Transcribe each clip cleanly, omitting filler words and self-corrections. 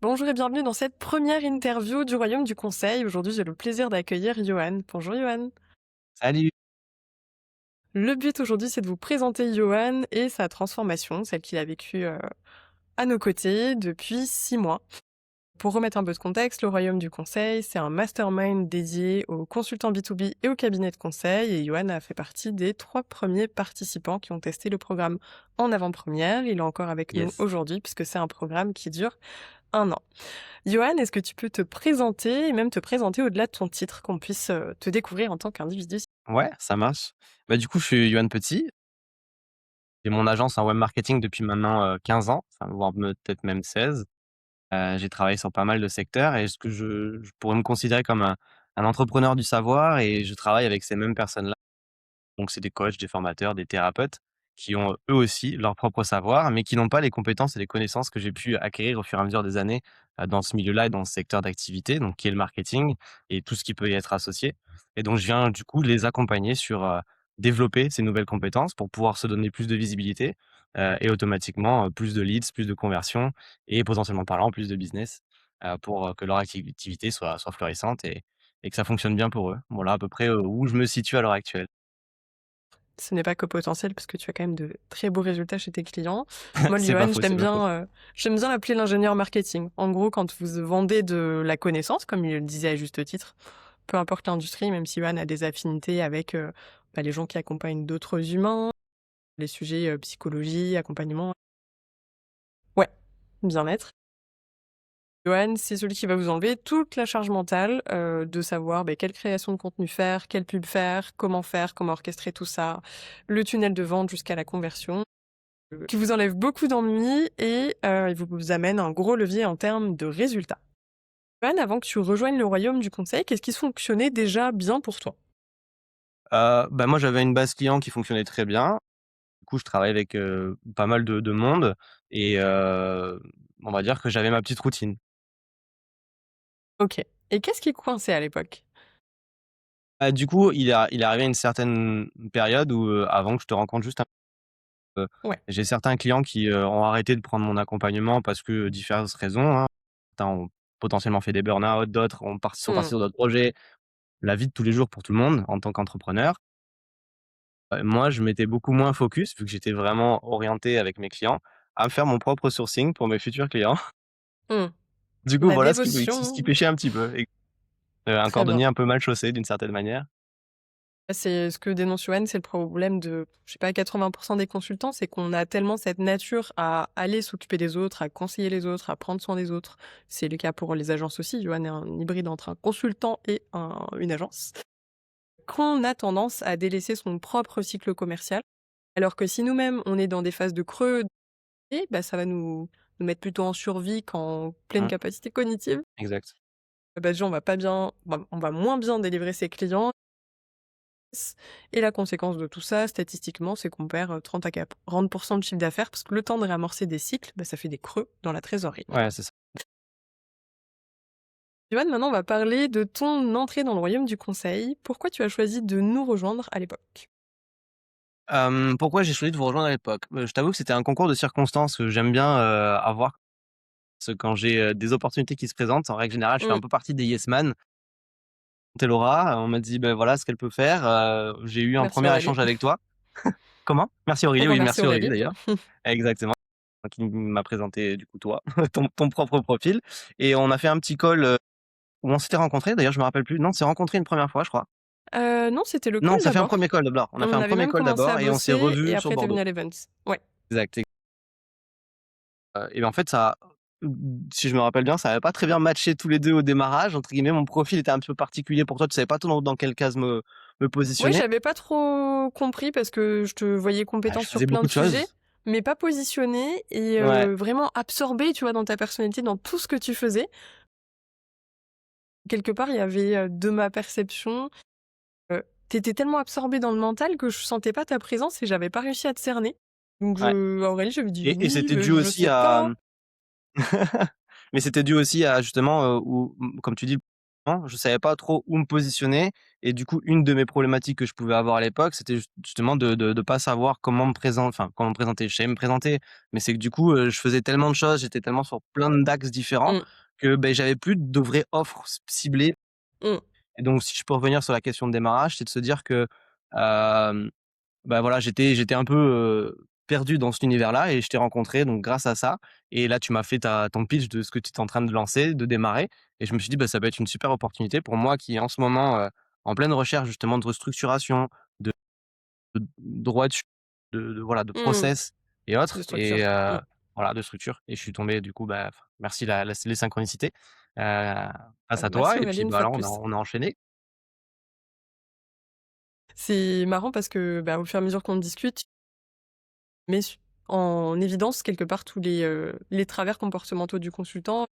Bonjour et bienvenue dans cette première interview du Royaume du Conseil. Aujourd'hui, j'ai le plaisir d'accueillir Johan. Bonjour Johan. Salut! Le but aujourd'hui, c'est de vous présenter Johan et sa transformation, celle qu'il a vécue à nos côtés depuis 6 mois. Pour remettre un peu de contexte, le Royaume du Conseil, c'est un mastermind dédié aux consultants B2B et aux cabinets de conseil. Et Johan a fait partie des 3 premiers participants qui ont testé le programme en avant-première. Il est encore avec nous Yes. aujourd'hui puisque c'est un programme qui dure 1 an. Johan, est-ce que tu peux te présenter et même te présenter au-delà de ton titre, qu'on puisse, te découvrir en tant qu'individu? Ouais, ça marche. Bah, du coup, je suis Yoann Petit. J'ai mon agence en web marketing depuis maintenant, 15 ans, enfin, voire peut-être même 16. J'ai travaillé sur pas mal de secteurs et ce que je pourrais me considérer comme un entrepreneur du savoir et je travaille avec ces mêmes personnes-là. Donc c'est des coachs, des formateurs, des thérapeutes qui ont, eux aussi leur propre savoir, mais qui n'ont pas les compétences et les connaissances que j'ai pu acquérir au fur et à mesure des années, dans ce milieu-là et dans ce secteur d'activité, donc qui est le marketing et tout ce qui peut y être associé. Et donc je viens du coup les accompagner sur, développer ces nouvelles compétences pour pouvoir se donner plus de visibilité, et automatiquement, plus de leads, plus de conversions et potentiellement parlant plus de business, pour, que leur activité soit florissante et que ça fonctionne bien pour eux. Voilà à peu près, où je me situe à l'heure actuelle. Ce n'est pas que potentiel parce que tu as quand même de très beaux résultats chez tes clients. Moi, C'est pas Johan, faux, c'est pas faux. j'aime bien l'appeler l'ingénieur marketing. En gros, quand vous vendez de la connaissance, comme il le disait à juste titre, peu importe l'industrie, même si Johan a des affinités avec, les gens qui accompagnent d'autres humains, les sujets, psychologie, accompagnement, ouais, bien-être. Johan, c'est celui qui va vous enlever toute la charge mentale, de savoir, quelle création de contenu faire, comment orchestrer tout ça, le tunnel de vente jusqu'à la conversion, qui vous enlève beaucoup d'ennuis et il vous amène un gros levier en termes de résultats. Johan, avant que tu rejoignes le royaume du conseil, qu'est-ce qui fonctionnait déjà bien pour toi? Bah, moi, j'avais une base client qui fonctionnait très bien. Du coup, je travaille avec, pas mal de monde et on va dire que j'avais ma petite routine. OK, et qu'est-ce qui coinçait à l'époque? Du coup, il est arrivé une certaine période où, avant que je te rencontre juste un peu, Ouais. j'ai certains clients qui, ont arrêté de prendre mon accompagnement parce que diverses raisons, hein. Certains ont potentiellement fait des burn-out, d'autres sont partis Mmh. sur d'autres projets. La vie de tous les jours pour tout le monde en tant qu'entrepreneur. Moi, je m'étais beaucoup moins focus, vu que j'étais vraiment orienté avec mes clients, à faire mon propre sourcing pour mes futurs clients. Mmh. Du coup, La voilà ce qui dévotion, pêchait un petit peu et un très bien. cordonnier un peu mal chaussé d'une certaine manière. C'est ce que dénonce Johan, c'est le problème de, je sais pas, 80 des consultants, c'est qu'on a tellement cette nature à aller s'occuper des autres, à conseiller les autres, à prendre soin des autres. C'est le cas pour les agences aussi. Johan est un hybride entre un consultant et une agence. Qu'on a tendance à délaisser son propre cycle commercial, alors que si nous-mêmes, on est dans des phases de creux, et ça va nous mettre plutôt en survie qu'en pleine Mmh, capacité cognitive. exact. Déjà, on va pas bien, on va moins bien délivrer ses clients. Et la conséquence de tout ça, statistiquement, c'est qu'on perd 30 à 40 de chiffre d'affaires parce que le temps de réamorcer des cycles, ça fait des creux dans la trésorerie. Ouais, c'est ça. Johan, maintenant, on va parler de ton entrée dans le royaume du conseil. Pourquoi tu as choisi de nous rejoindre à l'époque? Pourquoi j'ai choisi de vous rejoindre à l'époque? Je t'avoue que c'était un concours de circonstances que j'aime bien, avoir. Parce que quand j'ai, des opportunités qui se présentent, en règle générale, je fais Mmh. un peu partie des yes man. Tu Laura, on m'a dit: «Beh, voilà ce qu'elle peut faire», j'ai eu un Merci premier Aurélie. échange avec toi. Comment? Merci Aurélie, On oui, remercie merci Aurélie Aurélie. d'ailleurs. Exactement, qui m'a présenté du coup toi, ton propre profil et on a fait un petit call, où on s'était rencontrés. D'ailleurs, je me rappelle plus. Non, on s'est rencontrés une première fois, je crois. Non, c'était le Non, call ça fait un premier d'abord. call d'abord. On a fait On un avait premier même call commencé à d'abord et on s'est bosser et revus sur après tu es venu Bordeaux. à l'event. Ouais. Exact et ben, en fait, si je me rappelle bien, ça avait pas très bien matché tous les 2 au démarrage, entre guillemets. Mon profil était un petit peu particulier pour toi, tu savais pas trop dans quelle case me Ouais, positionner. j'avais pas trop compris parce que je te voyais Bah, compétent je sur faisais plein beaucoup de de sujets, choses. mais pas positionné et Ouais, vraiment absorbé, tu vois, dans ta personnalité, dans tout ce que tu faisais. Quelque part, il y avait, de ma perception, tu tellement absorbé dans le mental que je sentais pas ta présence et j'avais pas réussi à te cerner. Donc ouais à Aurélie, j'avais dit: et «Oui, c'était mais dû je aussi sais à, pas». mais c'était dû aussi à justement, où, comme tu dis Hein, je savais pas trop où me positionner et du coup, une de mes problématiques que je pouvais avoir à l'époque, c'était justement de pas savoir comment me présenter. Je savais me présenter, mais c'est que du coup, je faisais tellement de choses, j'étais tellement sur plein d'axes différents Mmh. que, beh, j'avais plus de vraies offres ciblées Mmh. et donc si je peux revenir sur la question de démarrage, c'est de se dire que, hem bah, voilà, j'étais un peu, perdu dans cet univers-là et je t'ai rencontré donc grâce à ça et là, tu m'as fait ta ton pitch de ce que tu étais en train de lancer, de démarrer et je me suis dit: «Bah, ça peut être une super opportunité pour moi qui est en ce moment, en pleine recherche justement de restructuration, de droiture, voilà, de Mmh. process et De autres» et structure. Mmh. voilà, de structure et je suis tombé du coup, bah, merci les synchronicités, Bah, grâce à merci toi et puis, Aurélie une bah, fois là, de plus. on a enchaîné. C'est marrant parce que, bah, au fur et à mesure qu'on discute, mais en évidence quelque part tous les travers comportementaux du consultant.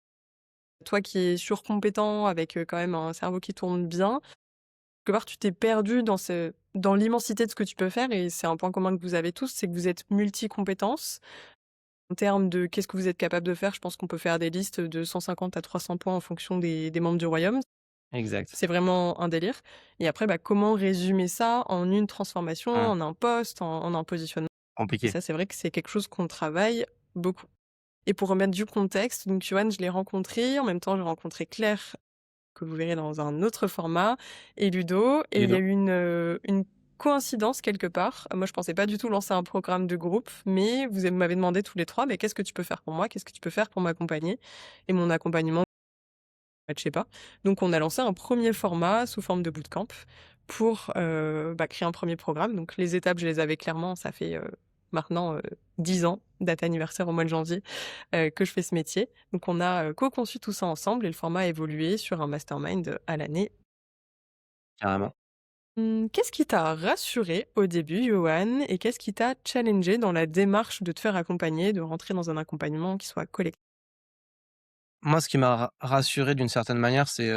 Toi qui es surcompétent avec, quand même un cerveau qui tourne bien, quelque part tu t'es perdu dans l'immensité de ce que tu peux faire et c'est un point commun que vous avez tous, c'est que vous êtes multi-compétences. En termes de qu'est-ce que vous êtes capable de faire, je pense qu'on peut faire des listes de 150 à 300 points en fonction des membres du royaume. Exact. C'est vraiment un délire et après, bah, comment résumer ça en une transformation, Mmh. en un poste, en un positionnement? Et Compliqué. ça, c'est vrai que c'est quelque chose qu'on travaille beaucoup. Et pour remettre du contexte, donc Johan, je l'ai rencontré, en même temps, j'ai rencontré Claire, que vous verrez dans un autre format, et Ludo, et il y a Ludo. eu une coïncidence quelque part. Moi, je pensais pas du tout lancer un programme de groupe, mais vous m'avez demandé tous les 3: «Mais qu'est-ce que tu peux faire pour moi? Qu'est-ce que tu peux faire pour m'accompagner?» Et mon accompagnement matchait pas. Donc on a lancé un premier format sous forme de bootcamp pour, bah, créer un premier programme. Donc les étapes, je les avais clairement, ça fait, maintenant, 10 ans, date anniversaire au mois de janvier, que je fais ce métier. Donc on a, co-conçu tout ça ensemble et le format a évolué sur un mastermind, à l'année. Carrément. Qu'est-ce qui t'a rassuré au début, Johan, et qu'est-ce qui t'a challengé dans la démarche de te faire accompagner, de rentrer dans un accompagnement qui soit collectif? Moi, ce qui m'a rassuré d'une certaine manière, c'est,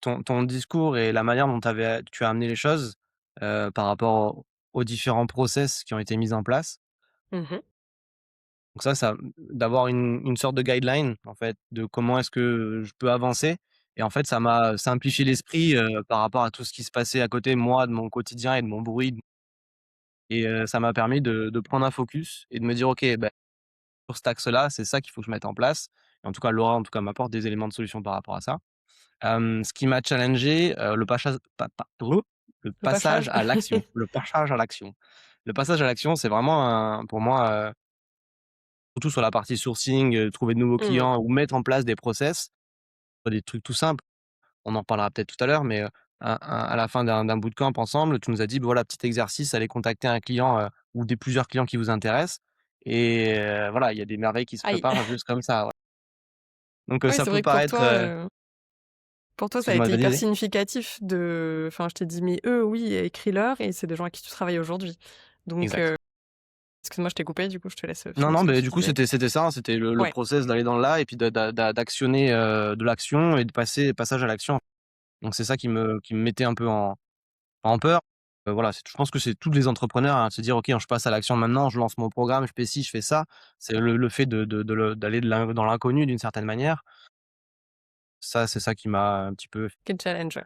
ton discours et la manière dont tu as amené les choses, par rapport aux différents process qui ont été mis en place. Mmh. Donc ça d'avoir une sorte de guideline, en fait, de comment est-ce que je peux avancer et en fait, ça m'a simplifié l'esprit, par rapport à tout ce qui se passait à côté, moi, de mon quotidien et de mon bruit et ça m'a permis de prendre un focus et de me dire: «OK, bah, sur cet axe-là, c'est ça qu'il faut que je mette en place». Et en tout cas, Laura, en tout cas, m'apporte des éléments de solution par rapport à ça. Ce qui m'a challengé, le Le passage passage? à l'action, le passage à l'action. Le passage à l'action, c'est vraiment un pour moi, surtout sur la partie sourcing, trouver de nouveaux Mmh. clients ou mettre en place des process, des trucs tout simples. On en parlera peut-être tout à l'heure, mais, à la fin d'un bootcamp ensemble, tu nous as dit: «Bah, voilà, petit exercice, allez contacter un client, ou des plusieurs clients qui vous intéressent» et voilà, il y a des merveilles qui se Aïe. préparent juste comme ça, ouais. Donc, Oui, ça c'est peut vrai que paraître, pour toi, ça a excuse-moi, été vas-y, hyper vas-y. significatif enfin, je t'ai dit: «Mais eux, oui, écris-leur» et c'est des gens avec qui tu travailles aujourd'hui. Donc, Exact. excuse-moi, je t'ai coupé, du coup, je te laisse, Non, finir non, ce que beh, tu du coup, disais. c'était ça, hein, c'était le Ouais. process d'aller dans le là et puis d'actionner, de l'action et de passage à l'action. Donc c'est ça qui me mettait un peu en peur. Voilà, je pense que c'est tous les entrepreneurs, hein, de se dire: «OK, je passe à l'action maintenant, je lance mon programme, je fais ci, je fais ça». C'est le fait d'aller dans l'inconnu d'une certaine manière. Ça, c'est ça qui m'a un petit peu Quel challenge, ouais.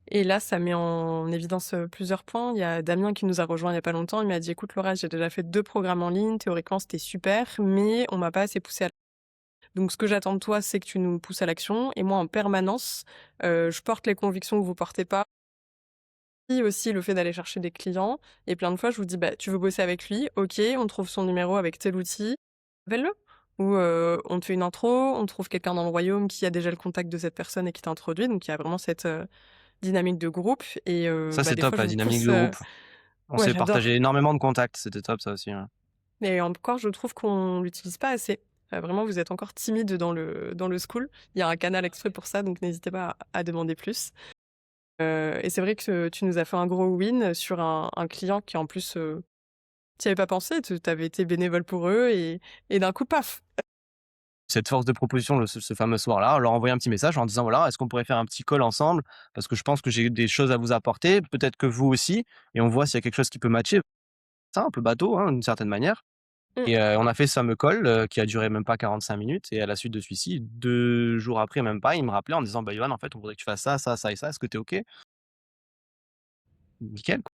Et là, ça met en évidence, plusieurs points. Il y a Damien qui nous a rejoint il y a pas longtemps. Il m'a dit: «Écoute Laura, j'ai déjà fait 2 programmes en ligne. Théoriquement, c'était super, mais on m'a pas assez poussé à donc ce que j'attends de toi, c'est que tu nous pousses à l'action et moi, en permanence, je porte les convictions que vous portez pas». Et aussi le fait d'aller chercher des clients et plein de fois, je vous dis: «Bah, tu veux bosser avec lui? OK, on trouve son numéro avec tel outil, appelle-le» ou «On te fait une intro, on trouve quelqu'un dans le royaume qui a déjà le contact de cette personne et qui t'introduit». Donc il y a vraiment cette, dynamique de groupe et ça, bah, c'est des top fois, je la vous dynamique pousse, de groupe. On ouais, s'est partagé j'adore énormément de contacts, c'était top ça aussi, ouais. et encore, je trouve qu'on l'utilise pas assez. Vraiment, vous êtes encore timide dans le school. Il y a un canal exprès pour ça, donc n'hésitez pas à demander plus. Et c'est vrai que tu nous as fait un gros win sur un client qui en plus, tu avais pas pensé, tu avais été bénévole pour eux et d'un coup, paf! Cette force de proposition, ce fameux soir-là, on leur a envoyé un petit message en disant: «Voilà, est-ce qu'on pourrait faire un petit call ensemble? Parce que je pense que j'ai des choses à vous apporter, peut-être que vous aussi et on voit s'il y a quelque chose qui peut matcher». Simple, bateau, hein, d'une certaine manière Mmh. et on a fait ce fameux call, qui a duré même pas 45 minutes et à la suite de celui-ci, 2 jours après, même pas, il me rappelait en disant: «Bah, Yoann, en fait, on voudrait que tu fasses ça, ça, ça et ça. Est-ce que tu es OK?» Nickel, quoi.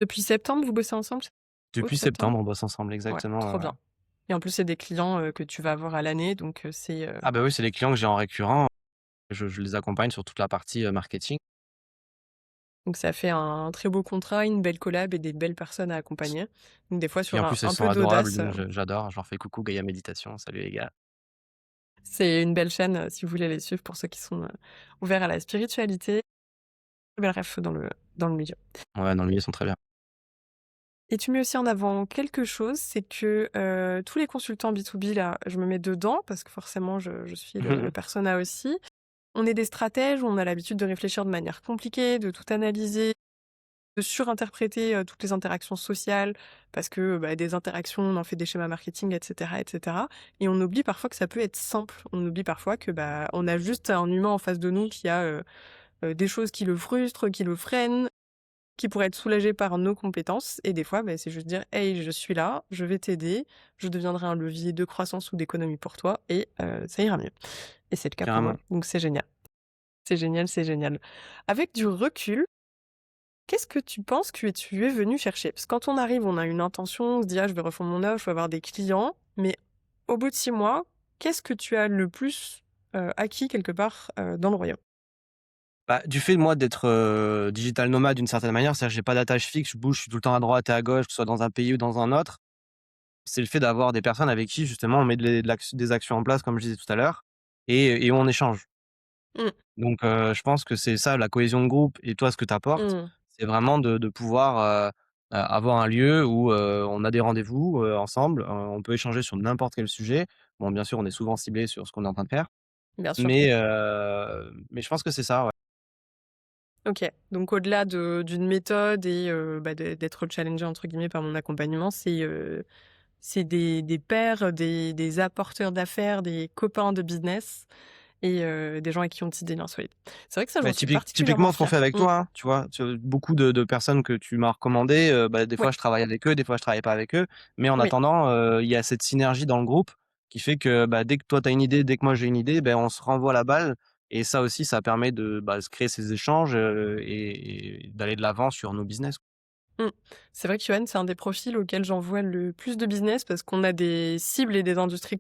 Depuis septembre, vous bossez ensemble? Depuis Août-septembre? septembre, on bosse ensemble Ouais, exactement, trop bien. Et en plus, c'est des clients, que tu vas avoir à l'année, donc Ah bah, oui, c'est les clients que j'ai en récurrent. Je les accompagne sur toute la partie, marketing donc ça fait un très beau contrat, une belle collab et des belles personnes à accompagner. Donc des fois et sur en un plus, elles un sont peu adorables, d'audace, donc j'adore. Je leur fais: «Coucou Gaïa Méditation, salut les gars». c'est une belle chaîne, si vous voulez les suivre pour ceux qui sont, ouverts à la spiritualité. Belle ref dans le milieu. Ouais, dans le milieu, ils sont très bien. Et tu mets aussi en avant quelque chose, c'est que, tous les consultants B2B là, je me mets dedans parce que forcément je suis le persona aussi. On est des stratèges, on a l'habitude de réfléchir de manière compliquée, de tout analyser, de surinterpréter, toutes les interactions sociales parce que, bah, des interactions, on en fait des schémas marketing et cetera et on oublie parfois que ça peut être simple. On oublie parfois que, bah, on a juste un humain en face de nous qui a, des choses qui le frustrent, qui le freinent, qui pourraient être soulagées par nos compétences et des fois, bah, c'est juste dire: «Hey, je suis là, je vais t'aider, je deviendrai un levier de croissance ou d'économie pour toi et ça ira mieux» et c'est le cas pour eux, Carrément. donc c'est génial. C'est génial, c'est génial. Avec du recul, qu'est-ce que tu penses que tu es venu chercher? Parce que quand on arrive, on a une intention, on se dit: «Ah, je vais refondre mon offre, je vais avoir des clients», mais au bout de 6 mois, qu'est-ce que tu as le plus, acquis quelque part, dans le royaume? Bah, du fait, moi, d'être, digital nomade d'une certaine manière, c'est-à-dire que j'ai pas d'attache fixe, je bouge, je suis tout le temps à droite et à gauche, que ce soit dans un pays ou dans un autre. C'est le fait d'avoir des personnes avec qui justement on met des actions en place comme je disais tout à l'heure et on échange. Mmh. Donc je pense que c'est ça la cohésion de groupe et toi ce que tu apportes, Mmh. c'est vraiment de pouvoir, avoir un lieu où, on a des rendez-vous, ensemble, on peut échanger sur n'importe quel sujet. Bon bien sûr on est souvent ciblé sur ce qu'on est en train de faire, Bien sûr. mais je pense que c'est ça, ouais. OK. Donc au-delà d'une méthode et bah, d'être «challengé» entre guillemets par mon accompagnement, c'est des pairs, des apporteurs d'affaires, des copains de business et des gens avec qui on tisse des liens solides. C'est vrai que ça, j'en Bah, suis particulièrement typiquement ce qu'on fait fière. avec Mmh. toi, hein, tu vois? Beaucoup de personnes que tu m'as recommandées, bah, des fois Ouais, je travaille avec eux, des fois je travaille pas avec eux, mais en oui. attendant, il y a cette synergie dans le groupe qui fait que, bah, dès que toi tu as une idée, dès que moi j'ai une idée, ben, on se renvoie la balle et ça aussi ça permet de, bah, se créer ces échanges, et d'aller de l'avant sur nos business. Mmh. C'est vrai que Yoann, c'est un des profils auxquels j'envoie le plus de business parce qu'on a des cibles et des industries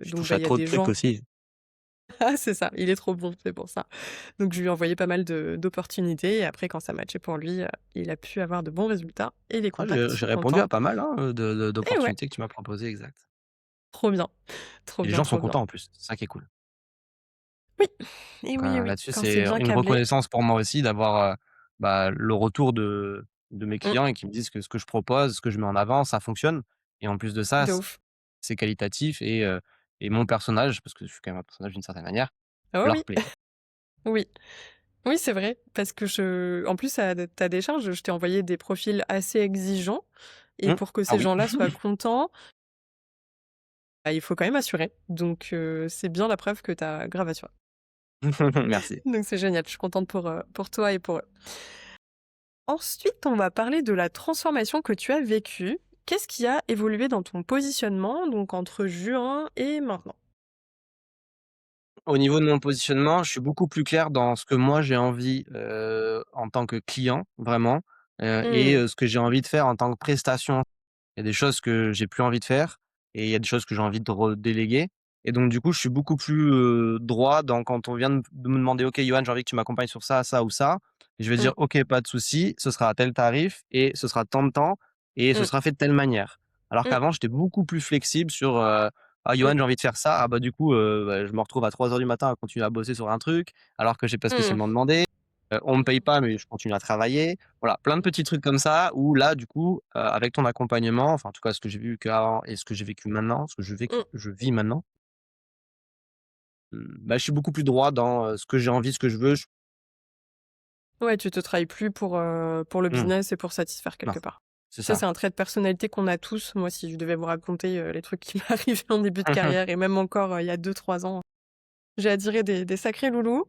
Je donc touche bah, à il y a trop de des trucs gens aussi. ah c'est ça, il est trop bon, c'est pour ça. Donc je lui ai envoyé pas mal d'opportunités et après quand ça matchait pour lui, il a pu avoir de bons résultats et les Ah contacts j'ai sont répondu contents à pas mal, hein, et ouais, d'opportunités que tu m'as proposées, exact. trop bien, trop Et les bien, gens sont trop bien. contents en plus, c'est ça qui est cool. Oui, Donc et oui, là-dessus, quand c'est c'est bien une câblé. reconnaissance pour moi aussi d'avoir, bah, le retour de mes Mmh, clients et qui me disent que ce que je propose, ce que je mets en avant, ça fonctionne et en plus de ça, de ouf. c'est qualitatif et mon personnage, parce que je suis quand même un personnage d'une certaine manière, Oh leur oui, plaît. oui, oui, c'est vrai parce que en plus à ta décharge, je t'ai envoyé des profils assez exigeants et pour que Ah ces oui. gens-là soient contents, bah, il faut quand même assurer. Donc c'est bien la preuve que tu as grave assuré. Merci. Donc c'est génial, je suis contente pour toi et pour eux. Ensuite, on va parler de la transformation que tu as vécue. Qu'est-ce qui a évolué dans ton positionnement, donc entre juin et maintenant? Au niveau de mon positionnement, je suis beaucoup plus clair dans ce que moi j'ai envie, en tant que client, vraiment, Mmh. ce que j'ai envie de faire en tant que prestation. Il y a des choses que j'ai plus envie de faire et il y a des choses que j'ai envie de redéléguer et donc du coup, je suis beaucoup plus, droit dans quand on vient de me demander: «OK, Johan, j'ai envie que tu m'accompagnes sur ça, ça ou ça». Et je vais Mmh. dire: «OK, pas de souci, ce sera à tel tarif et ce sera tant de temps et ce Mmh. sera fait de telle manière». Alors Mmh. qu'avant, j'étais beaucoup plus flexible sur, «Ah Mmh. Johan, j'ai envie de faire ça». Ah bah, du coup, bah, je me retrouve à 3 heures du matin à continuer à bosser sur un truc alors que j'ai pas Mmh. spécialement demandé. On me paye pas mais je continue à travailler. Voilà, plein de petits trucs comme ça où là, du coup, avec ton accompagnement, enfin, en tout cas, ce que j'ai vu qu'avant et ce que j'ai vécu maintenant, ce que Mmh. je vis maintenant, bah, je suis beaucoup plus droit dans, ce que j'ai envie, ce que je veux, Ouais, tu te trahis plus pour le mmh, business et pour satisfaire non, quelque part. c'est Ça, ça. c'est un trait de personnalité qu'on a tous. Moi, si je devais vous raconter, les trucs qui m'arrivaient en début de carrière et même encore, il y a 2 3 ans, j'ai attiré des sacrés loulous.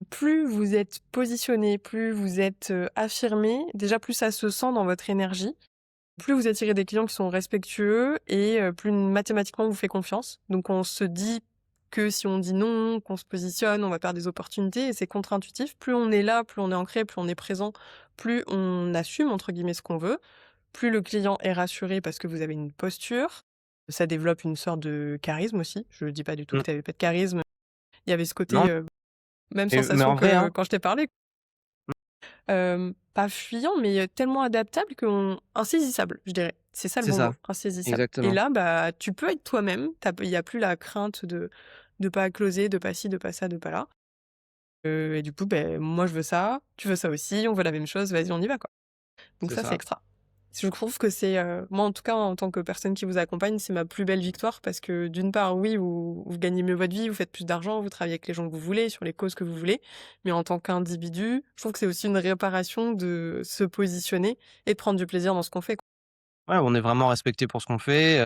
Plus vous êtes positionné, plus vous êtes, affirmé, déjà plus ça se sent dans votre énergie. Plus vous attirez des clients qui sont respectueux et plus mathématiquement on vous fait confiance. Donc on se dit que si on dit non, qu'on se positionne, on va perdre des opportunités et c'est contre-intuitif. Plus on est là, plus on est ancré, plus on est présent, plus on «assume» entre guillemets ce qu'on veut, plus le client est rassuré parce que vous avez une posture. Ça développe une sorte de charisme aussi. Je dis pas du tout que Mmh. tu avais pas de charisme. Il y avait ce côté, Non, même mais sensation en vrai, que hein. quand je t'ai parlé. Pas fuyant, mais tellement adaptable qu'on insaisissable, je dirais. C'est ça le C'est bon ça, mot, insaisissable et exactement. là, bah, tu peux être toi-même, il y a plus la crainte de pas closer, de pas ci, de pas ça, de pas là, et du coup, beh, moi je veux ça, tu veux ça aussi, on veut la même chose, vas-y on y va, quoi. Donc C'est ça, c'est ça. extra. Je trouve que c'est, moi en tout cas en tant que personne qui vous accompagne, c'est ma plus belle victoire parce que d'une part, oui, vous gagnez mieux votre vie, vous faites plus d'argent, vous travaillez avec les gens que vous voulez, sur les causes que vous voulez, mais en tant qu'individu, je trouve que c'est aussi une réparation de se positionner et de prendre du plaisir dans ce qu'on fait, quoi. Ouais, on est vraiment respecté pour ce qu'on fait,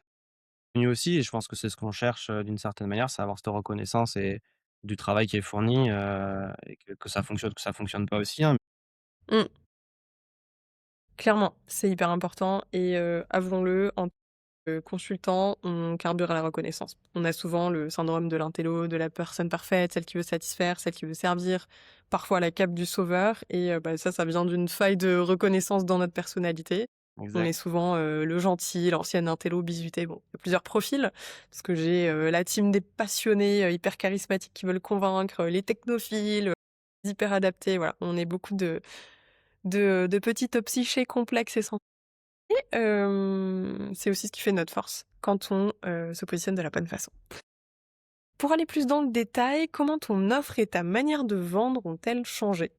reconnu aussi et je pense que c'est ce qu'on cherche, d'une certaine manière, c'est avoir cette reconnaissance et du travail qui est fourni, et que ça fonctionne, que ça fonctionne pas aussi, hein. Mmh, clairement, c'est hyper important et avouons-le, en consultant, on carbure à la reconnaissance. On a souvent le syndrome de l'intello, de la personne parfaite, celle qui veut satisfaire, celle qui veut servir, parfois la cape du sauveur et bah, ça vient d'une faille de reconnaissance dans notre personnalité. On est Exact. souvent, le gentil, l'ancienne intello bizuté. Bon, il y a plusieurs profils, parce que j'ai, la team des passionnés, hyper charismatiques qui veulent convaincre, les technophiles, hyper adaptés, voilà. On est beaucoup de petites psychés complexes et c'est aussi ce qui fait notre force, quand on, se positionne de la bonne façon. Pour aller plus dans le détail, comment ton offre et ta manière de vendre ont-elles changé?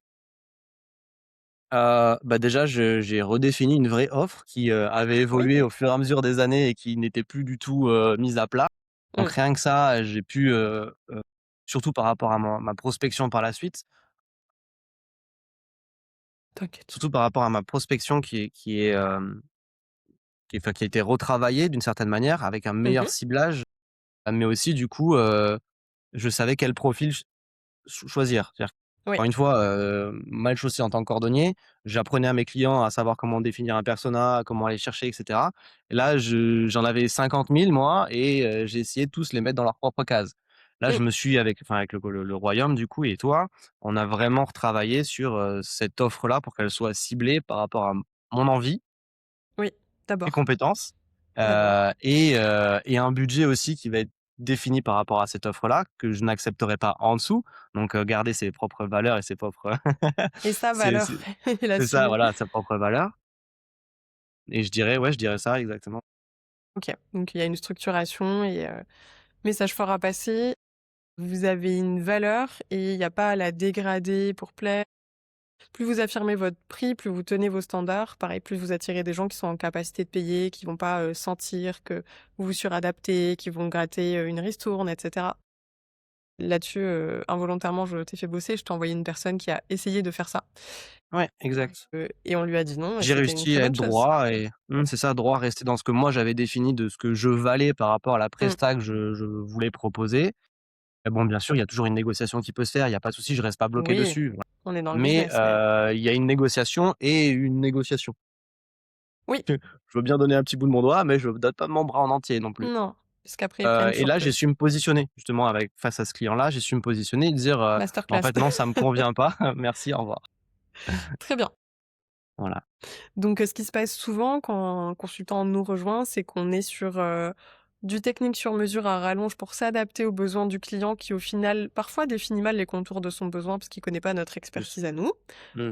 Bah, déjà, j'ai redéfini une vraie offre qui, avait Oui. évolué au fur et à mesure des années et qui n'était plus du tout, mise à plat. Donc Mmh, rien que ça, j'ai pu, surtout par rapport à ma prospection par la suite, t'inquiète. surtout par rapport à ma prospection qui a été retravaillée d'une certaine manière avec un meilleur Mmh. ciblage, mais aussi du coup, je savais quel profil choisir. C'est-à-dire Oui. encore une fois, mal chaussé en tant que cordonnier, j'apprenais à mes clients à savoir comment définir un persona, comment aller chercher et cetera. Et là, j'en avais 50 000 moi et j'ai essayé de tous les mettre dans leur propre case. Là, Mmh, je me suis avec le royaume du coup et toi, on a vraiment retravaillé sur, cette offre-là pour qu'elle soit ciblée par rapport à mon envie, oui, mes d'abord, compétences, d'abord. et un budget aussi qui va être défini par rapport à cette offre-là, que je n'accepterai pas en dessous. Donc, garder ses propres valeurs et ses propres Et sa c'est valeur c'est et c'est ça, l'assumer. voilà, sa propre valeur et je dirais ça exactement. OK, donc il y a une structuration et message fort à passer. Vous avez une valeur et il y a pas à la dégrader pour plaire. Plus vous affirmez votre prix, plus vous tenez vos standards. Pareil, plus vous attirez des gens qui sont en capacité de payer, qui vont pas, sentir que vous vous suradaptez, qui vont gratter, une ristourne et cetera. Là-dessus, involontairement, je t'ai fait bosser. Je t'ai envoyé une personne qui a essayé de faire ça, Ouais, exact. et on lui a dit non et J'ai c'était une réussi très à bonne être chose. droit et c'est ça, droit, rester dans ce que moi j'avais défini de ce que je valais par rapport à la Mmh, presta que je voulais proposer. Et bon, bien sûr, il y a toujours une négociation qui peut se faire, il y a pas de souci, je reste pas bloqué oui, dessus. on est dans le Mais, business, mais il y a une négociation et une négociation. oui, Je veux bien donner un petit bout de mon doigt, mais je donne pas mon bras en entier non plus. non, puisqu'après ils prennent Et sur là, j'ai pause. su me positionner justement face à ce client-là, j'ai su me positionner et dire, «Bah, en Masterclass. fait non, ça me convient pas, merci, au revoir». Très bien. Voilà. Donc, ce qui se passe souvent quand un consultant nous rejoint, c'est qu'on est sur, du technique sur mesure à rallonge pour s'adapter aux besoins du client qui, au final, parfois définit mal les contours de son besoin parce qu'il connaît pas notre Plus. expertise à nous. Mmh.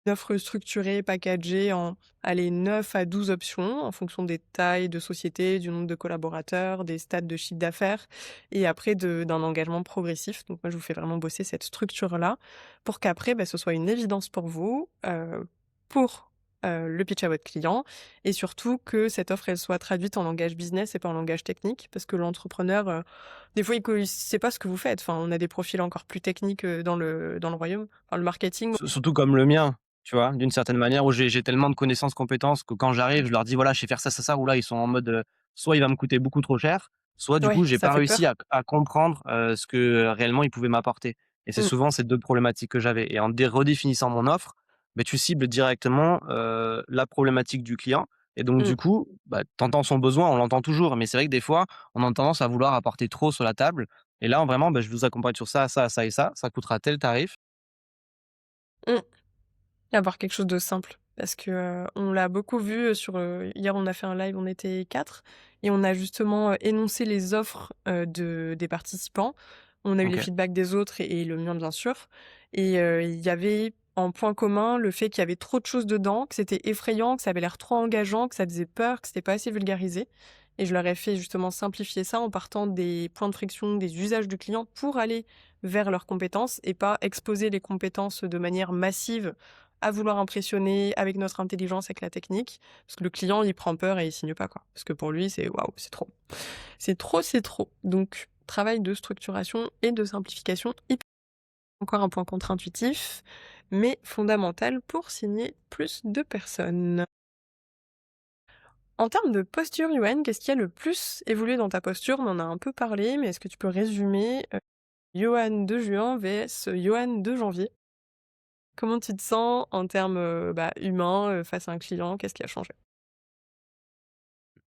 Une offre structurée, packagée en, allez, 9 à 12 options en fonction des tailles de société, du nombre de collaborateurs, des stades de chiffre d'affaires et après d'un engagement progressif. Donc moi, je vous fais vraiment bosser cette structure-là pour qu'après, bah, ce soit une évidence pour vous, pour, le pitch à votre client et surtout que cette offre, elle soit traduite en langage business et pas en langage technique. Parce que l'entrepreneur, des fois, il sait pas ce que vous faites. Enfin, on a des profils encore plus techniques, dans le royaume. Enfin, le marketing. Surtout comme le mien, tu vois? D'une certaine manière où j'ai tellement de connaissances, compétences que quand j'arrive, je leur dis: «Voilà, je sais faire ça, ça, ça», ou là, ils sont en mode, soit il va me coûter beaucoup trop cher, soit du Ouais, coup, j'ai ça pas fait réussi peur. à comprendre, ce que, réellement ils pouvaient m'apporter et c'est Mmh. souvent ces 2 problématiques que j'avais et en redéfinissant mon offre, beh, tu cibles directement, la problématique du client et donc Mmh. du coup, bah, tu entends son besoin, on l'entend toujours, mais c'est vrai que des fois, on a tendance à vouloir apporter trop sur la table et là, vraiment, bah, je vous accompagne sur ça, ça, ça et ça coûtera tel tarif. Mmh. Et avoir quelque chose de simple parce que, on l'a beaucoup vu, sur, hier on a fait un live, on était 4 et on a justement, énoncé les offres, des participants. On a eu les OK. feedbacks des autres et le mien bien sûr et il y avait en point commun le fait qu'il y avait trop de choses dedans, que c'était effrayant, que ça avait l'air trop engageant, que ça faisait peur, que c'était pas assez vulgarisé et je leur ai fait justement simplifier ça en partant des points de friction, des usages du client pour aller vers leurs compétences et pas exposer les compétences de manière massive à vouloir impressionner avec notre intelligence, avec la technique, parce que le client, il prend peur et il signe pas, quoi. Parce que pour lui, c'est waouh, c'est trop. C'est trop, c'est trop. Donc, travail de structuration et de simplification, encore un point contre-intuitif, mais fondamental pour signer plus de personnes. En termes de posture, Yoann, qu'est-ce qui a le plus évolué dans ta posture? On en a un peu parlé, mais est-ce que tu peux résumer Yoann de juin vs Yoann de janvier? Comment tu te sens en termes humains, face à un client? Qu'est-ce qui a changé?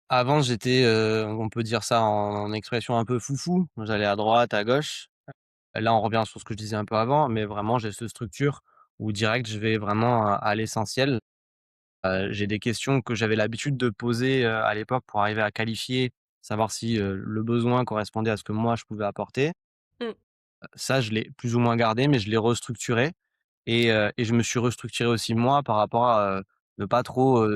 Avant, j'étais, on peut dire ça en expression un peu foufou. J'allais à droite, à gauche. Là, on revient sur ce que je disais un peu avant, mais vraiment, j'ai cette structure où direct, je vais vraiment à l'essentiel. J'ai des questions que j'avais l'habitude de poser, à l'époque pour arriver à qualifier, savoir si, le besoin correspondait à ce que moi je pouvais apporter. Mmh. Ça, je l'ai plus ou moins gardé, mais je l'ai restructuré et je me suis restructuré aussi moi par rapport à, ne pas trop,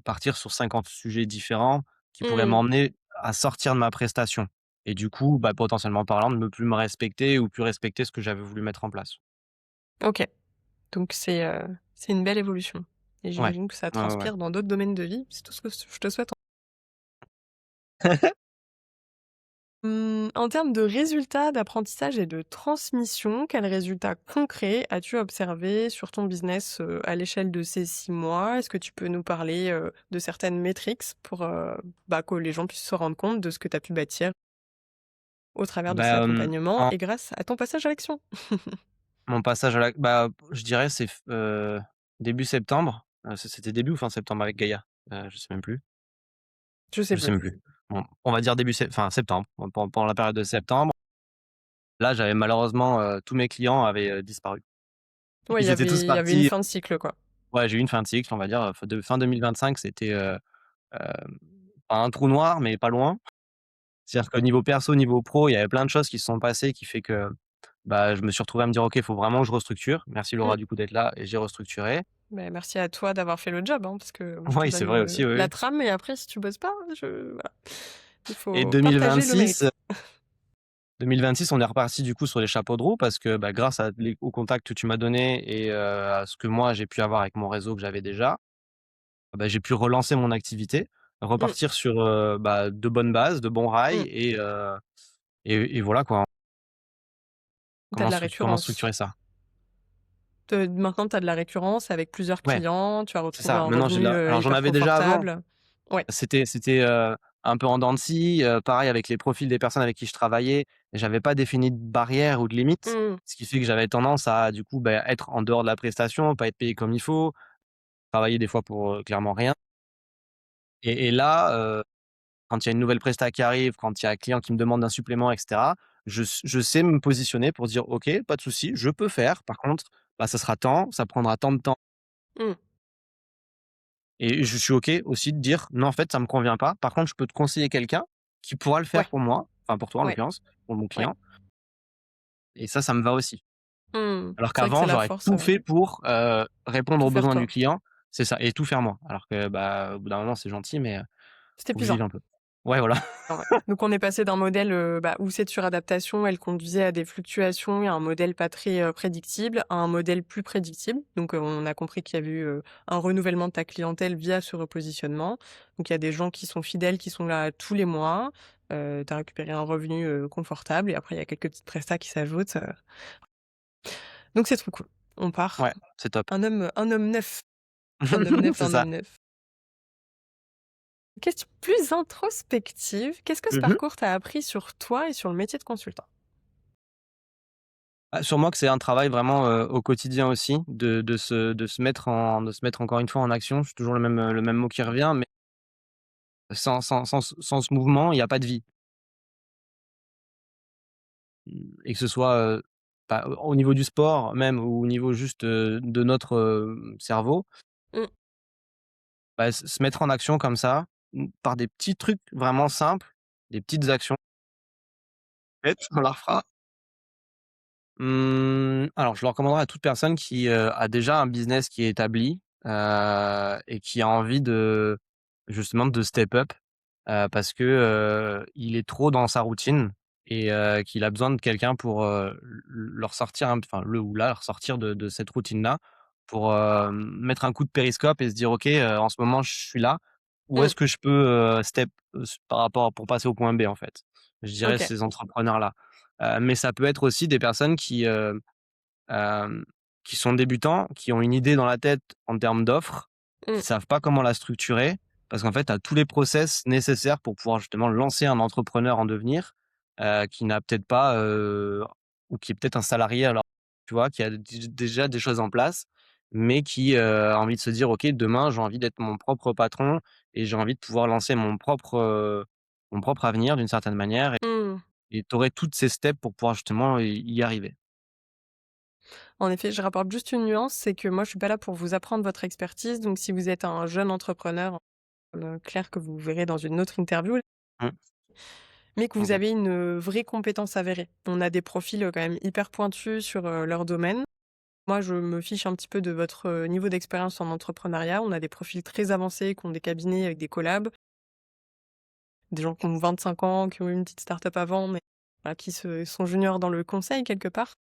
partir sur 50 sujets différents qui pourraient Mmh. m'emmener à sortir de ma prestation et du coup, bah, potentiellement parlant, de ne plus me respecter ou plus respecter ce que j'avais voulu mettre en place. OK, donc c'est une belle évolution et Ouais. j'imagine que ça Ouais, ouais, ouais. transpire dans d'autres domaines de vie. C'est tout ce que je te souhaite. En termes de résultats d'apprentissage et de transmission, quels résultats concrets as-tu observé sur ton business, à l'échelle de ces 6 mois? Est-ce que tu peux nous parler, de certaines métriques pour, que les gens puissent se rendre compte de ce que tu as pu bâtir au travers de cet Bah, accompagnement en et grâce à ton passage à l'action? mon passage à bah, je dirais c'est début septembre, c'était début ou fin septembre avec Gaïa? Je sais même plus. Je sais Je sais plus. même plus. Bon, on va dire fin septembre, pendant la période de septembre. Là, j'avais malheureusement, tous mes clients avaient, disparu. Ouais, Ils étaient tous il y avait une partis. fin de cycle, quoi. Ouais, j'ai eu une fin de cycle, on va dire, fin 2025, c'était, pas un trou noir, mais pas loin. C'est-à-dire qu'au niveau perso, niveau pro, il y avait plein de choses qui se sont passées qui fait que, bah, je me suis retrouvé à me dire: «OK, il faut vraiment que je restructure». Merci Mmh. Laura, du coup, d'être là et j'ai restructuré. Beh, merci à toi d'avoir fait le job, hein, parce que moi je te Oui, c'est donne vrai aussi, oui, la oui. trame et après si tu bosses pas, voilà. Il Et faut partager le 2026, mérite. 2026, on est reparti du coup sur les chapeaux de roue parce que, bah, grâce à les aux contacts que tu m'as donnés et à ce que moi j'ai pu avoir avec mon réseau que j'avais déjà, bah, j'ai pu relancer mon activité, Mmh, repartir sur, bah, de bonnes bases, de bons rails mmh. et voilà quoi. Tu de la Comment récurrence. structurer ça? Maintenant tu as de la récurrence avec plusieurs Ouais, clients, tu as c'est retrouvé ça. un Maintenant j'ai de revenu, la alors j'en hyper avais déjà avant. confortable. Ouais. C'était, un peu en dents de scie, pareil avec les profils des personnes avec qui je travaillais, j'avais pas défini de barrières ou de limites, Mmh, ce qui fait que j'avais tendance à du coup, bah, être en dehors de la prestation, pas être payé comme il faut, travailler des fois pour, clairement rien et là, quand il y a une nouvelle presta qui arrive, quand il y a un client qui me demande un supplément et cetera, je sais me positionner pour dire: «OK, pas de souci, je peux faire. Par contre, bah, ça sera tant, ça prendra tant de temps» mmh. et je suis OK aussi de dire: «Non, en fait, ça me convient pas. Par contre, je peux te conseiller quelqu'un qui pourra le faire Ouais, pour moi», enfin pour toi en ouais, l'occurrence, pour mon ouais. client et ça me va aussi. Mmh. Alors C'est vrai que c'est qu'avant, la j'aurais force, tout fait pour, répondre tout aux faire besoins du toi. client. C'est ça et tout faire moi. Alors que, bah, au bout d'un moment, c'est gentil, mais C'est faut que je épuisant. vive un peu. Ouais, voilà. Ouais. Donc on est passé d'un modèle, où cette suradaptation, elle conduisait à des fluctuations et à un modèle pas très, prédictible, à un modèle plus prédictible. Donc, on a compris qu'il y avait eu, un renouvellement de ta clientèle via ce repositionnement. Donc il y a des gens qui sont fidèles, qui sont là tous les mois. Tu as récupéré un revenu, confortable et après il y a quelques petites prestats qui s'ajoutent, donc c'est trop cool. On part Ouais, c'est top. un homme neuf, un homme neuf, C'est un ça. homme neuf. Question plus introspective, qu'est-ce que ce Mmh. parcours t'a appris sur toi et sur le métier de consultant? Ah, sûrement que c'est un travail vraiment, au quotidien aussi, de se mettre encore une fois en action. C'est toujours le même mot qui revient, Sans ce mouvement, il y a pas de vie. Et que ce soit, bah, au niveau du sport même ou au niveau juste, de notre, cerveau, Mmh, bah, se mettre en action comme ça, par des petits trucs vraiment simples, des petites actions bêtes, on la refera. Alors je le recommanderais à toute personne qui, a déjà un business qui est établi, et qui a envie de justement de step up, parce que, il est trop dans sa routine et qu'il a besoin de quelqu'un pour, le ressortir un enfin le ou la ressortir de cette routine-là pour, mettre un coup de périscope et se dire: «OK, en ce moment je suis là. Où mmh, est-ce que je peux, step, par rapport pour passer au point B, en fait?» Je dirais OK. ces entrepreneurs-là. Mais ça peut être aussi des personnes hem, qui sont débutants, qui ont une idée dans la tête en termes d'offres, Mmh, qui savent pas comment la structurer, parce qu'en fait, tu as tous les process nécessaires pour pouvoir justement lancer un entrepreneur en devenir, qui n'a peut-être pas, ou qui est peut-être un salarié alors, tu vois? Qui a déjà des choses en place, mais qui, a envie de se dire: «OK, demain, j'ai envie d'être mon propre patron et j'ai envie de pouvoir lancer mon propre avenir d'une certaine manière», mmh. et tu aurais toutes ces steps pour pouvoir justement y arriver. En effet, je rapporte juste une nuance, c'est que moi, je suis pas là pour vous apprendre votre expertise, donc si vous êtes un jeune entrepreneur, clair que vous verrez dans une autre interview, Mmh, mais que vous OK. avez une, vraie compétence avérée. On a des profils, quand même hyper pointus sur, leur domaine. Moi, je me fiche un petit peu de votre, niveau d'expérience en entrepreneuriat. On a des profils très avancés, qui ont des cabinets avec des collabs, des gens qui ont 25 ans, qui ont eu une petite start-up avant, mais voilà, qui se sont juniors dans le conseil quelque part.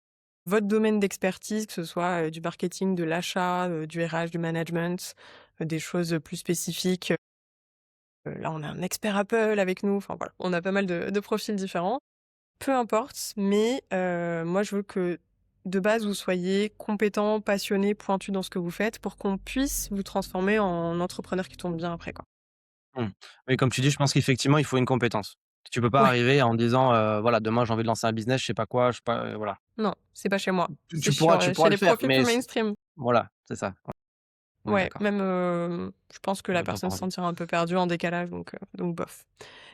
Votre domaine d'expertise, que ce soit, du marketing, de l'achat, du RH, du management, des choses, plus spécifiques, là, on a un expert Apple avec nous, enfin voilà, on a pas mal de profils différents. Peu importe, mais moi, je veux que, de base, vous soyez compétent, passionné, pointu dans ce que vous faites pour qu'on puisse vous transformer en entrepreneur qui tourne bien après, quoi. Mmh. Oui, comme tu dis, je pense qu'effectivement, il faut une compétence. Tu peux pas Ouais, arriver en disant, voilà: «Demain, j'ai envie de lancer un business, je sais pas quoi, je sais pas», voilà. non, c'est pas chez moi. Tu C'est tu pourras tu chez pourras le les faire, profils plus mais mainstream. voilà, c'est ça. On est Ouais, d'accord. même, je pense que la J'aurais pas personne se envie. sentira un peu perdue, en décalage, donc bof.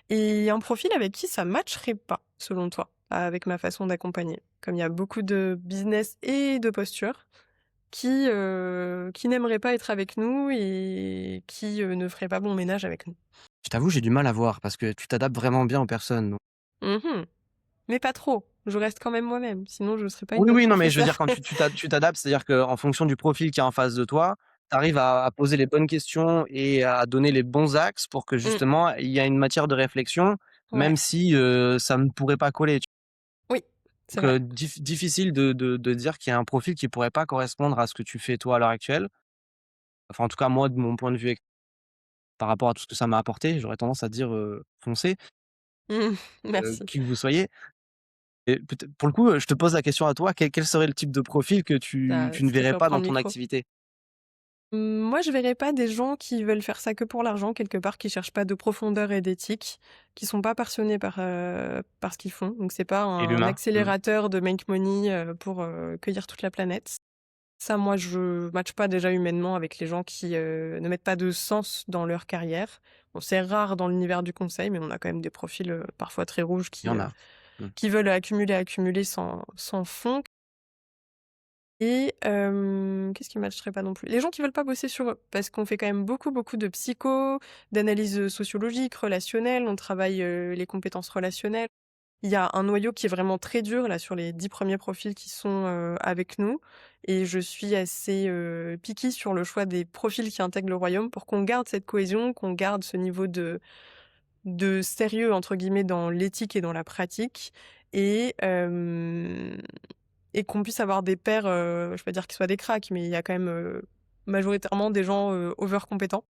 Et un profil avec qui ça matcherait pas, selon toi, avec ma façon d'accompagner? Comme il y a beaucoup de business et de posture, qui n'aimerait pas être avec nous et qui, ne ferait pas bon ménage avec nous? Je t'avoue, j'ai du mal à voir parce que tu t'adaptes vraiment bien aux personnes, donc Mmh. Mais pas trop. Je reste quand même moi-même, sinon je serais pas une oui, bonne oui, non, mais je veux professeure. dire quand tu t'adaptes, c'est-à-dire qu'en fonction du profil qui est en face de toi, tu arrives à poser les bonnes questions et à donner les bons axes pour que Mmh, justement, il y a une matière de réflexion, ouais. même si, ça ne pourrait pas coller. Oui, c'est Donc, vrai. difficile de dire qu'il y a un profil qui pourrait pas correspondre à ce que tu fais toi à l'heure actuelle. Enfin, en tout cas, moi, de mon point de vue par rapport à tout ce que ça m'a apporté, j'aurais tendance à dire, foncez, Mmh, merci. qui que vous soyez. Et peut-être pour le coup, je te pose la question à toi, quel serait le type de profil que tu ne C'est toi qui verrais pas reprends dans le ton micro. activité? Moi, je verrais pas des gens qui veulent faire ça que pour l'argent, quelque part, qui cherchent pas de profondeur et d'éthique, qui sont pas passionnés par ce qu'ils font. Donc c'est pas Et un l'humain? Mmh. accélérateur de make money, pour, cueillir toute la planète. Ça, moi, je matche pas déjà humainement avec les gens qui, ne mettent pas de sens dans leur carrière. Bon, c'est rare dans l'univers du conseil, mais on a quand même des profils, parfois très rouges Il y en a. Mmh. qui veulent accumuler, accumuler sans fond. Et qu'est-ce qui matcherait pas non plus? Les gens qui veulent pas bosser sur eux, parce qu'on fait quand même beaucoup, beaucoup de psycho, d'analyse, sociologique, relationnelle, on travaille, les compétences relationnelles. Il y a un noyau qui est vraiment très dur là sur les 10 premiers profils qui sont, avec nous et je suis assez, picky sur le choix des profils qui intègrent le royaume pour qu'on garde cette cohésion, qu'on garde ce niveau de «sérieux» entre guillemets dans l'éthique et dans la pratique et hem et qu'on puisse avoir des pairs, je vais pas dire qu'ils soient des cracks, mais il y a quand même, majoritairement des gens, over compétents.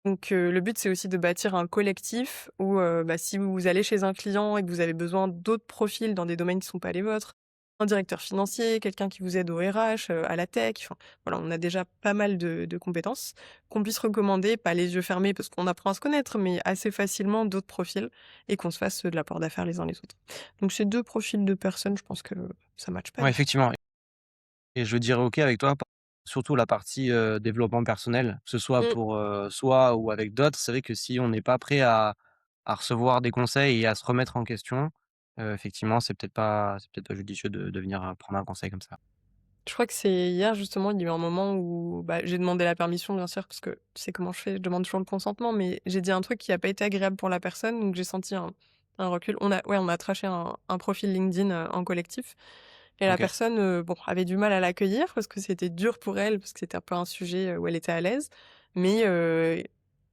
Donc le but, c'est aussi de bâtir un collectif où, bah, si vous allez chez un client et que vous avez besoin d'autres profils dans des domaines qui ne sont pas les vôtres, un directeur financier, quelqu'un qui vous aide au RH, à la tech, enfin, voilà, on a déjà pas mal de compétences qu'on puisse recommander, pas les yeux fermés parce qu'on apprend à se connaître, mais assez facilement d'autres profils et qu'on se fasse, de l'apport d'affaires les uns les autres. Donc ces 2 profils de personnes, je pense que ça matche pas Ouais, du tout. effectivement, et je dirais OK avec toi surtout la partie, développement personnel, que ce soit Mmh. pour, soi ou avec d'autres. C'est vrai que si on n'est pas prêt à recevoir des conseils et à se remettre en question, effectivement, c'est peut-être pas judicieux de venir, prendre un conseil comme ça. Je crois que c'est hier justement, il y a eu un moment où, bah, j'ai demandé la permission bien sûr parce que tu sais comment je fais, je demande toujours le consentement, mais j'ai dit un truc qui a pas été agréable pour la personne, donc j'ai senti un recul. On a trashé un profil LinkedIn, en collectif et la OK. personne, bon, avait du mal à l'accueillir parce que c'était dur pour elle, parce que c'était un peu un sujet, où elle était à l'aise, mais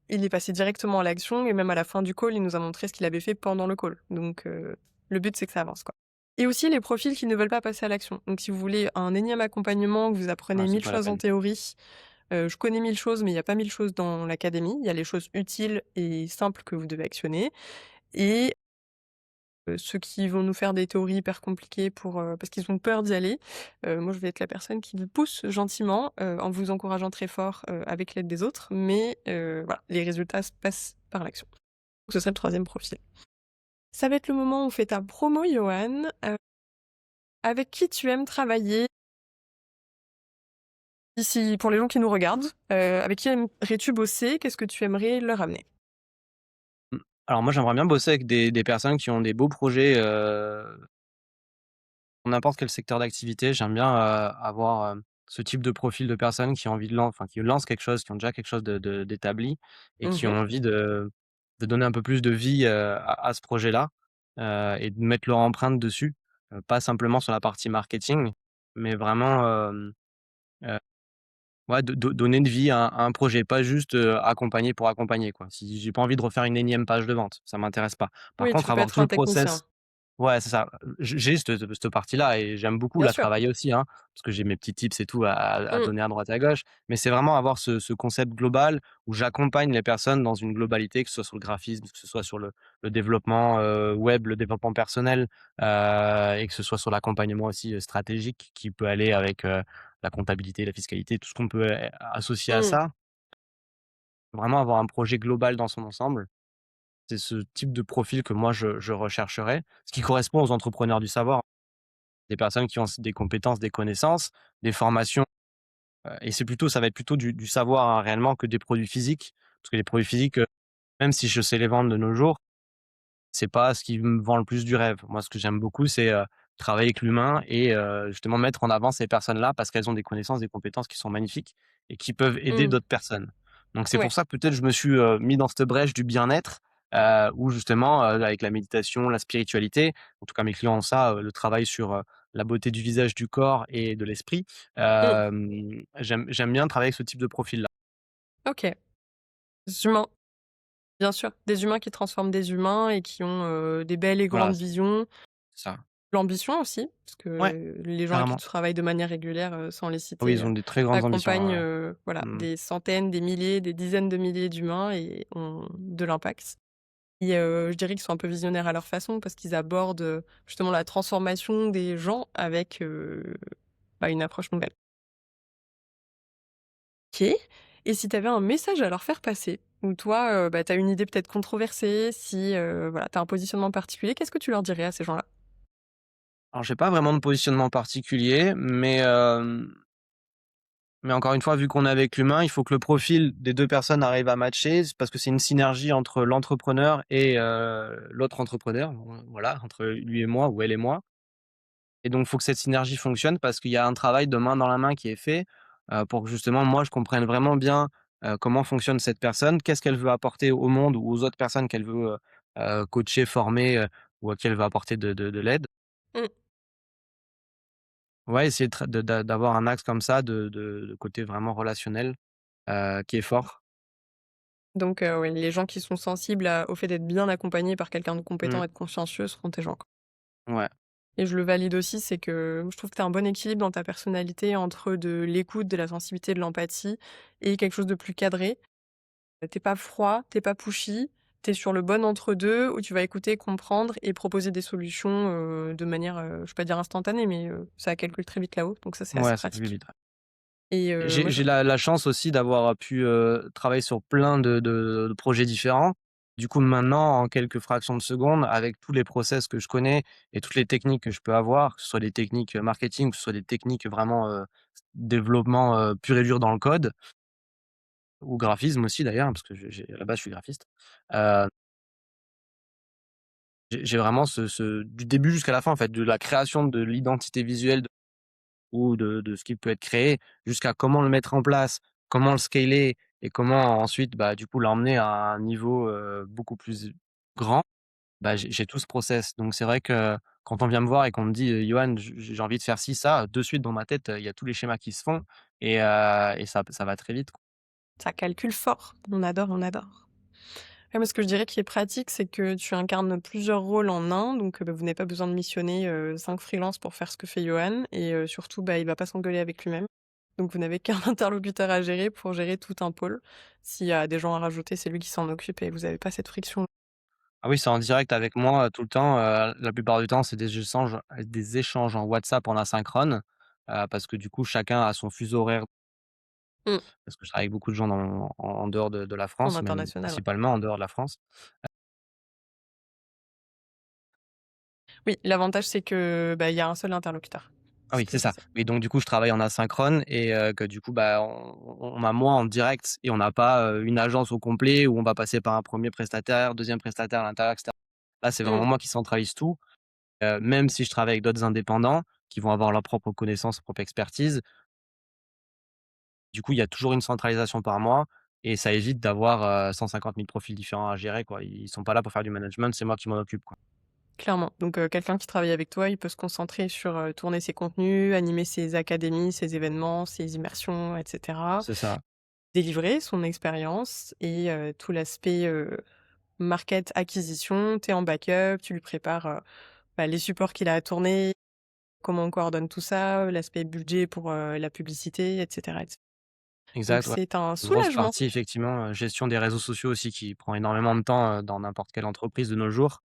il est passé directement à l'action et même à la fin du call, il nous a montré ce qu'il avait fait pendant le call, donc le but c'est que ça avance, quoi. Et aussi les profils qui ne veulent pas passer à l'action. Donc si vous voulez un énième accompagnement, que vous Ouais, apprenez c'est 1000 pas la choses en peine. théorie, je connais 1000 choses, mais il y a pas 1000 choses dans l'académie. Il y a les choses utiles et simples que vous devez actionner et ceux qui vont nous faire des théories hyper compliquées parce qu'ils ont peur d'y aller, moi je vais être la personne qui vous pousse gentiment, en vous encourageant très fort, avec l'aide des autres, mais voilà, les résultats se passent par l'action. Donc ce serait le troisième profil. Ça va être le moment où on fait ta promo, Johan. Avec qui tu aimes travailler? Si pour les gens qui nous regardent, avec qui aimerais-tu bosser? Qu'est-ce que tu aimerais leur amener? Mmh. Alors moi, j'aimerais bien bosser avec des personnes qui ont des beaux projets, dans n'importe quel secteur d'activité. J'aime bien, avoir, ce type de profil de personnes qui ont envie qui lancent quelque chose, qui ont déjà quelque chose d'établi et qui Mmh. ont envie de donner un peu plus de vie, à ce projet-là, et de mettre leur empreinte dessus. Pas simplement sur la partie marketing, mais vraiment, ouais, de donner une vie à un projet, pas juste, accompagner pour accompagner, quoi. Si j'ai pas envie de refaire une énième page de vente, ça m'intéresse pas. Par Oui, tu contre, veux pas avoir être tout un le technicien. process. Ouais, c'est ça. J'ai cette partie-là et j'aime beaucoup Bien la sûr. travailler aussi, hein, parce que j'ai mes petits tips et tout à Mmh. donner à droite à gauche. Mais c'est vraiment avoir ce concept global où j'accompagne les personnes dans une globalité, que ce soit sur le graphisme, que ce soit sur le développement, web, le développement personnel, et que ce soit sur l'accompagnement aussi, stratégique qui peut aller avec, la comptabilité, la fiscalité, tout ce qu'on peut, associer à Mmh. ça. Vraiment avoir un projet global dans son ensemble. C'est ce type de profil que moi je rechercherais, ce qui correspond aux entrepreneurs du savoir. Des personnes qui ont des compétences, des connaissances, des formations, et ça va être plutôt du savoir, hein, réellement que des produits physiques. Parce que les produits physiques, même si je sais les vendre de nos jours, c'est pas ce qui me vend le plus du rêve. Moi, ce que j'aime beaucoup, c'est, travailler avec l'humain et justement mettre en avant ces personnes-là parce qu'elles ont des connaissances, des compétences qui sont magnifiques et qui peuvent aider Mmh. d'autres personnes. Donc c'est pour Ouais. ça peut-être je me suis, mis dans cette brèche du bien-être, où justement, avec la méditation, la spiritualité, en tout cas mes clients ont ça, le travail sur, la beauté du visage, du corps et de l'esprit. Mmh. J'aime bien travailler avec ce type de profil-là. OK. Des humains, bien sûr. Des humains qui transforment des humains et qui ont, des belles et Voilà, grandes visions. c'est ça. L'ambition aussi, parce Ouais, que les gens avec qui carrément. tu travailles de manière régulière, sans les Oui, citer, ils ont des très grandes ambitions, ouais, accompagnent, ouais. voilà, Mmh. des centaines, des milliers, des dizaines de milliers d'humains et ont de l'impact. Et je dirais qu'ils sont un peu visionnaires à leur façon parce qu'ils abordent, justement la transformation des gens avec, bah, une approche nouvelle. OK, et si tu avais un message à leur faire passer, ou toi, bah, tu as une idée peut-être controversée, si, voilà, tu as un positionnement particulier, qu'est-ce que tu leur dirais à ces gens-là? Alors j'ai pas vraiment de positionnement particulier, mais encore une fois, vu qu'on est avec l'humain, il faut que le profil des 2 personnes arrive à matcher. C'est parce que c'est une synergie entre l'entrepreneur et l'autre entrepreneur, voilà, entre lui et moi ou elle et moi. Et donc, il faut que cette synergie fonctionne parce qu'il y a un travail de main dans la main qui est fait, pour que justement moi je comprenne vraiment bien, comment fonctionne cette personne, qu'est-ce qu'elle veut apporter au monde ou aux autres personnes qu'elle veut, coacher, former, ou à qui elle veut apporter de l'aide. Mmh, Ouais, essayer de tra de d'a d'avoir un axe comme ça de côté vraiment relationnel, qui est fort. donc ouais, les gens qui sont sensibles au fait d'être bien accompagnés par quelqu'un de compétent Mmh. et de consciencieux seront tes gens, quoi. Ouais. Et je le valide aussi, c'est que je trouve que tu as un bon équilibre dans ta personnalité entre de l'écoute, de la sensibilité, de l'empathie et quelque chose de plus cadré. Tu pas froid, t'es pas pushy, tu es sur le bon entre-deux où tu vas écouter, comprendre et proposer des solutions, de manière, je vais pas dire instantanée, mais ça calcule très vite là-haut, donc ça, c'est assez Ouais, ça fait plus pratique. vite, ouais. Et moi J'ai je la chance aussi d'avoir pu, travailler sur plein de projets différents. Du coup, maintenant, en quelques fractions de secondes, avec tous les process que je connais et toutes les techniques que je peux avoir, que ce soit des techniques, marketing, que ce soit des techniques vraiment, développement, pur et dur dans le code ou graphisme aussi d'ailleurs, parce que j'ai à la base, je suis graphiste. Heu, j'ai vraiment ce du début jusqu'à la fin, en fait, de la création de l'identité visuelle ou de ce qui peut être créé, jusqu'à comment le mettre en place, comment le scaler et comment ensuite, bah, du coup, l'emmener à un niveau, beaucoup plus grand. Bah, j'ai tout ce process. Donc c'est vrai que quand on vient me voir et qu'on me dit: «Yoann, j'ai envie de faire ci, ça», de suite dans ma tête, il y a tous les schémas qui se font et ça va très vite, quoi. Ça calcule fort. On adore, on adore. Ouais, moi, ce que je dirais qui est pratique, c'est que tu incarnes plusieurs rôles en un, donc bah, vous n'avez pas besoin de missionner, 5 freelances pour faire ce que fait Johan et surtout, bah, il va pas s'engueuler avec lui-même. Donc vous n'avez qu'un interlocuteur à gérer pour gérer tout un pôle. S'il y a des gens à rajouter, c'est lui qui s'en occupe et vous avez pas cette friction. Ah oui, c'est en direct avec moi, tout le temps, la plupart du temps, c'est des échanges en WhatsApp en asynchrone, parce que du coup, chacun a son fuseau horaire, Mmh. parce que je travaille avec beaucoup de gens en dehors de la En France, même international, ouais. principalement en dehors de la France. Oui, l'avantage, c'est que, bah, il y a un seul interlocuteur. Ah Ce oui, qui c'est est ça. facile. Et donc du coup, je travaille en asynchrone et que du coup, bah, on a moi en direct et on n'a pas, une agence au complet où on va passer par un premier prestataire, deuxième prestataire à l'intérieur et cetera. Là, c'est vraiment Mmh, moi qui centralise tout, même si je travaille avec d'autres indépendants qui vont avoir leurs propres connaissances, leur propre expertise. Du coup, il y a toujours une centralisation par mois et ça évite d'avoir, 150 000 profils différents à gérer, quoi. Ils sont pas là pour faire du management, c'est moi qui m'en occupe, quoi. clairement. Donc quelqu'un qui travaille avec toi, il peut se concentrer sur, tourner ses contenus, animer ses académies, ses événements, ses immersions et cetera. C'est ça. Délivrer son expérience et tout l'aspect, market acquisition, tu es en backup, tu lui prépares, bah, les supports qu'il a à tourner, comment on coordonne tout ça, l'aspect budget pour, la publicité et cetera. Donc Exact, ouais. c'est un Une grosse soulagement. partie effectivement, gestion des réseaux sociaux aussi qui prend énormément de temps, dans n'importe quelle entreprise de nos jours.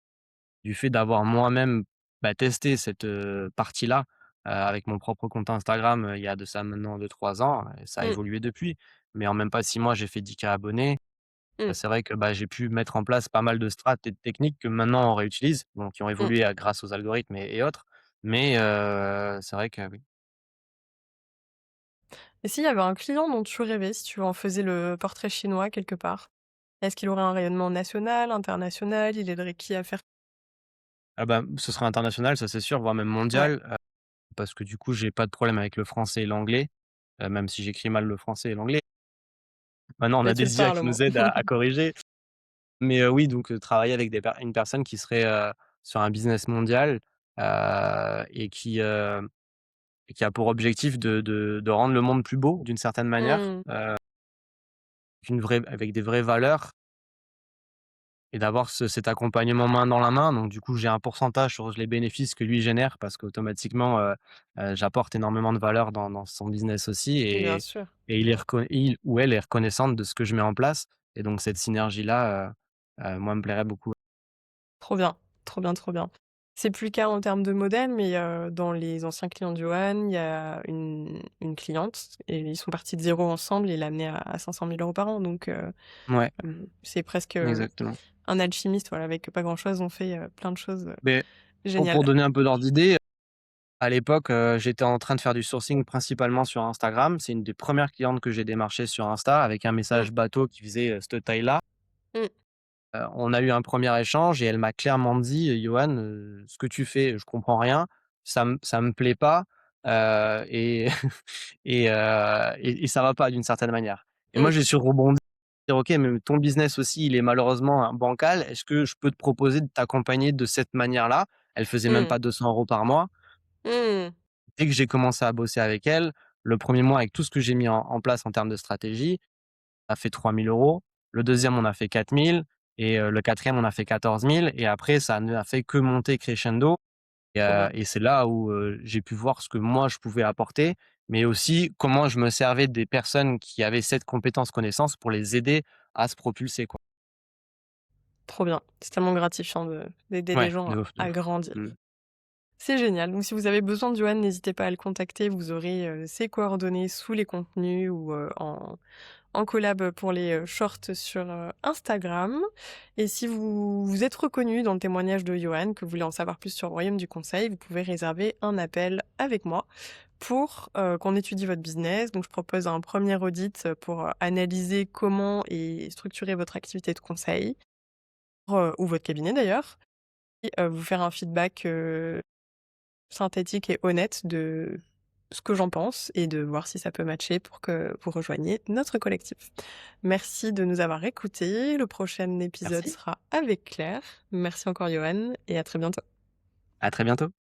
Du fait d'avoir moi-même, bah, testé cette, partie-là, avec mon propre compte Instagram, il y a de ça maintenant 2 3 ans et ça a Mmh, évolué depuis. Mais en même pas 6 mois, j'ai fait 10 K abonnés. mmh, C'est vrai que, bah, j'ai pu mettre en place pas mal de strat et de techniques que maintenant on réutilise, donc qui ont mmh. évolué, grâce aux algorithmes et autres. Mais, c'est vrai que oui. Et s'il y avait un client dont tu rêvais, si tu en faisais le portrait chinois quelque part? Est-ce qu'il aurait un rayonnement national, international? Il aiderait qui à faire Ah bah, ce sera international, ça c'est sûr, voire même ouais, mondial, parce que du coup, j'ai pas de problème avec le français et l'anglais, même si j'écris mal le français et l'anglais. Maintenant, on mais a tu le des IA parles au qui moins. nous aident à corriger. Mais, oui, donc, travailler avec une personne qui serait, sur un business mondial, et qui a pour objectif de rendre le monde plus beau d'une certaine manière, Mmh, avec des vraies valeurs et d'avoir cet accompagnement main dans la main. Donc du coup, j'ai un pourcentage sur les bénéfices que lui génère parce qu'automatiquement, j'apporte énormément de valeur dans son business aussi bien et sûr. il ou elle est reconnaissante de ce que je mets en place et donc cette synergie-là, moi, me plairait beaucoup. Trop bien, trop bien, trop bien. C'est plus le cas en termes de modèle, mais dans les anciens clients de Johan, il y a une cliente et ils sont partis de 0 ensemble et il l'a amenée à 500 000 € par an donc Ouais, c'est presque, exactement. un alchimiste, voilà, avec pas grand chose, on fait, plein de choses, Mais pour géniales. donner un peu d'ordre d'idée, à l'époque, j'étais en train de faire du sourcing principalement sur Instagram. C'est une des premières clientes que j'ai démarchées sur Insta avec un Mmh, message bateau qui faisait, cette taille-là. mmh, On a eu un premier échange et elle m'a clairement dit: «Yoann, ce que tu fais, je comprends rien, ça me plaît pas, et et ça va pas d'une certaine manière» et moi, mmh, j'ai su rebondir, dire: «OK, mais ton business aussi, il est malheureusement, bancal. Est-ce que je peux te proposer de t'accompagner de cette manière-là?» Elle faisait même mmh, pas 200 € par mois. mmh, Dès que j'ai commencé à bosser avec elle, le premier mois avec tout ce que j'ai mis en place en termes de stratégie, a fait 3 000 €. Le deuxième, on a fait 4 000 et le quatrième, on a fait 14 000 et après ça n'a fait que monter crescendo trop bien. et c'est là où, j'ai pu voir ce que moi je pouvais apporter, mais aussi comment je me servais des personnes qui avaient cette compétence, connaissance pour les aider à se propulser, quoi. Trop bien. C'est tellement gratifiant de d'aider les Ouais, gens de ouf, de à ouf. grandir. Mmh. C'est génial. Donc si vous avez besoin de Johan, n'hésitez pas à le contacter. Vous aurez, ses coordonnées sous les contenus ou, en collab pour les, shorts sur, Instagram et si vous êtes reconnu dans le témoignage de Johan, que vous voulez en savoir plus sur le royaume du conseil, vous pouvez réserver un appel avec moi pour, qu'on étudie votre business. Donc je propose un premier audit, pour, analyser comment est structurée votre activité de conseil, ou votre cabinet d'ailleurs et vous faire un feedback, synthétique et honnête de ce que j'en pense et de voir si ça peut matcher pour que vous rejoigniez notre collectif. Merci de nous avoir écoutés. Le prochain épisode Merci, sera avec Claire. Merci encore Johan et à très bientôt. à très bientôt.